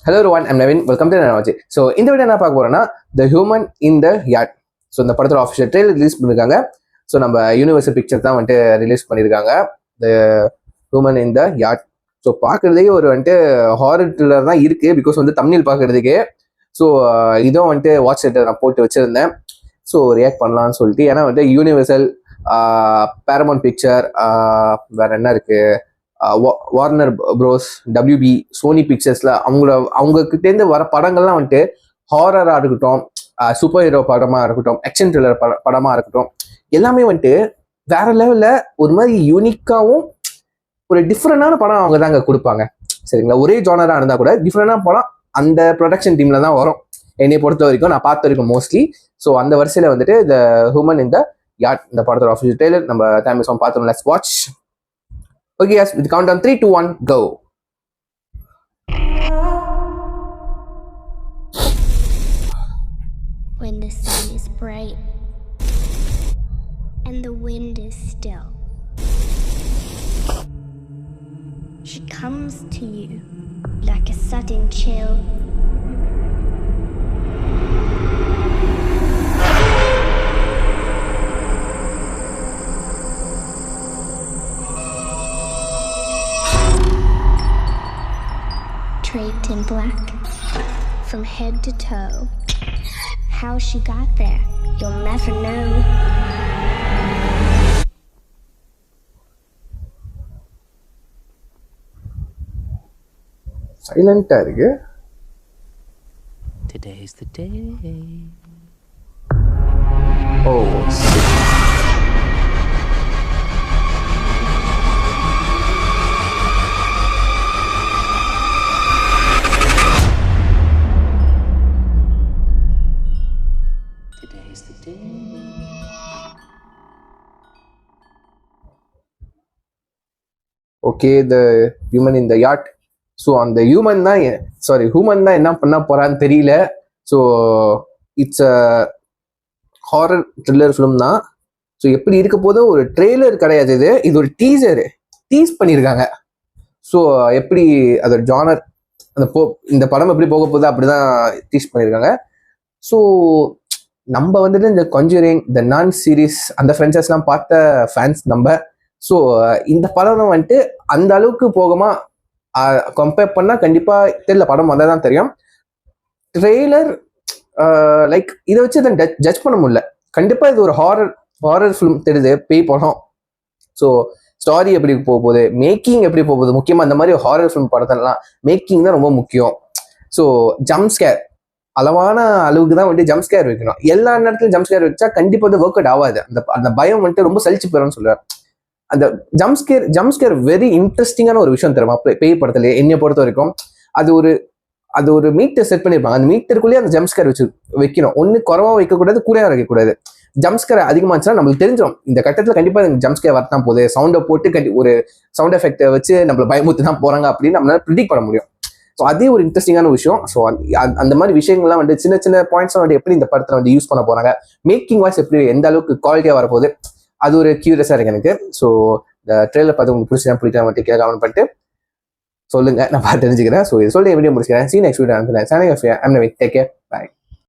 Hello everyone, I'm Navin. Welcome to Nanovachi. So இந்த video என்ன பார்க்க போறோம்னா the human in the yard. So இந்த படத்தோட ஆஃபிஷியல் ட்ரெயிலர் ரிலீஸ் பண்ணியிருக்காங்க. ஸோ நம்ம யூனிவர்சல் பிக்சர் தான் வந்துட்டு ரிலீஸ் பண்ணியிருக்காங்க the human in the yard. So பார்க்குறதுக்கே ஒரு வந்துட்டு ஹாரர் த்ரில்லர் தான் இருக்குது. பிகாஸ் வந்து தமிழ் பார்க்குறதுக்கே. ஸோ இதுவும் வந்துட்டு வாட்ச் செட்டை நான் போட்டு வச்சுருந்தேன். ஸோ ரியாக்ட் பண்ணலான்னு சொல்லிட்டு, ஏன்னா வந்து யூனிவர்சல், பேரமௌண்ட் பிக்சர், வேற என்ன இருக்குது, வார்னர் ப்ரோஸ், WB, சோனி பிக்சர்ஸ்ல அவங்க கிட்டேருந்து வர படங்கள்லாம் வந்துட்டு ஹாரரா இருக்கட்டும், சூப்பர் ஹீரோ படமா இருக்கட்டும், ஆக்ஷன் த்ரில்லர் படமா இருக்கட்டும், எல்லாமே வந்துட்டு வேற லெவல்ல ஒரு மாதிரி யூனிக்காவும் ஒரு டிஃப்ரெண்டான படம் அவங்க தாங்க கொடுப்பாங்க. சரிங்களா, ஒரே ஜானரா இருந்தா கூட டிஃப்ரெண்டான படம் அந்த ப்ரொடக்ஷன் டீம்ல தான் வரும். என்னை பொறுத்த வரைக்கும், நான் பார்த்த வரைக்கும் மோஸ்ட்லி. ஸோ அந்த வரிசையில வந்துட்டு the human in the yard இந்த படத்தோட ஆஃபிஷியல் ட்ரெய்லர் நம்ம தமிழ் பார்த்தோம். Let's watch. Okay, yes, with the countdown 3, 2, 1, go. When the sun is bright and the wind is still, she comes to you like a sudden chill. Draped in black from head to toe. How she got there, you'll never know. Silent இருக்கு. Today's the day. Oh, shit. Today's the day. Okay, the human in the yacht. So அந்த human தான் என்ன பண்ண போறான்னு தெரியல. So it's a horror thriller film தான். So எப்படி இருக்க போதோ, ஒரு ட்ரெய்லர் கிடையாது, இது ஒரு டீஸ் பண்ணியிருக்காங்க. ஸோ எப்படி அதோட ஜானர், இந்த படம் எப்படி போக போகுது அப்படிதான் டீஸ் பண்ணியிருக்காங்க. ஸோ நம்ம வந்துட்டு இந்த கான்ஜூரிங், த நான் சீரீஸ், அந்த ஃப்ரெண்ட்சஸ்லாம் பார்த்த ஃபேன்ஸ் நம்ம. ஸோ இந்த படம் வந்துட்டு அந்த அளவுக்கு போகுமா கம்பேர் பண்ணா கண்டிப்பா தெரியல. படம் வந்தால் தான் தெரியும். ட்ரெய்லர் லைக் இதை வச்சு அதை ஜட்ஜ் பண்ண முடியல. கண்டிப்பா இது ஒரு ஹாரர் ஃபிலிம் தெரியுது, பேய் படம். ஸோ ஸ்டாரி எப்படி போக போகுது, மேக்கிங் எப்படி போக போகுது, முக்கியமா இந்த மாதிரி ஹாரர் ஃபிலிம் படத்தெல்லாம் மேக்கிங் தான் ரொம்ப முக்கியம். ஸோ ஜம்ப் ஸ்கேர் அளவான அளவுக்கு தான் வந்துட்டு ஜம்ப் ஸ்கேர் வைக்கணும். எல்லா நேரத்துலையும் ஜம்ப் ஸ்கேர் வச்சா கண்டிப்பா அது ஒர்க் அவுட் ஆகாது. அந்த பயம் வந்துட்டு ரொம்ப சலிச்சு போயிடும்னு சொல்லுவேன். அந்த ஜம்ப் ஸ்கேர் வெரி இன்ட்ரெஸ்டிங்கான ஒரு விஷயம் தெரியுமா பேய் படத்துல. என்னை பொறுத்த வரைக்கும் அது ஒரு மீட்டர் செட் பண்ணிருப்பாங்க. அந்த மீட்டருக்குள்ளேயே அந்த ஜம்ப் ஸ்கேர் வைக்கணும். ஒன்னு குறவா வைக்கக்கூடாது, கூட வைக்கக்கூடாது. ஜம்ப் ஸ்கேர் அதிகமாச்சுன்னா நம்மளுக்கு தெரிஞ்சிடும் இந்த கட்டத்துல கண்டிப்பா ஜம்ப் ஸ்கேர் வரத்தான் போகுது. சவுண்டை போட்டு ஒரு சவுண்ட் எஃபெக்டை வச்சு நம்மள பயமுத்து தான் போறாங்க அப்படின்னு நம்மளால ப்ரிடிக்ட் பண்ண முடியும். ஸோ அதே ஒரு இன்ட்ரெஸ்டிங்கான விஷயம். ஸோ அந்த மாதிரி விஷயங்கள்லாம் வந்து சின்ன சின்ன பாயிண்ட்ஸ் வந்து எப்படி இந்த படத்துல வந்து யூஸ் பண்ண போறாங்க, மேக்கிங் வாய்ஸ் எப்படி எந்த அளவுக்கு குவாலிட்டியா வரப்போகுது, அது ஒரு கியூரியஸா இருக்கு எனக்கு. ஸோ இந்த ட்ரெயிலர் பார்த்து உங்களுக்கு பிடிக்காம கமெண்ட் பண்ணிட்டு சொல்லுங்க, நான் பார்த்து தெரிஞ்சுக்கிறேன். ஸோ இது சொல்லி வீடியோ முடிச்சுக்கிறேன். See you next video. I'm Navin. Take care. Bye.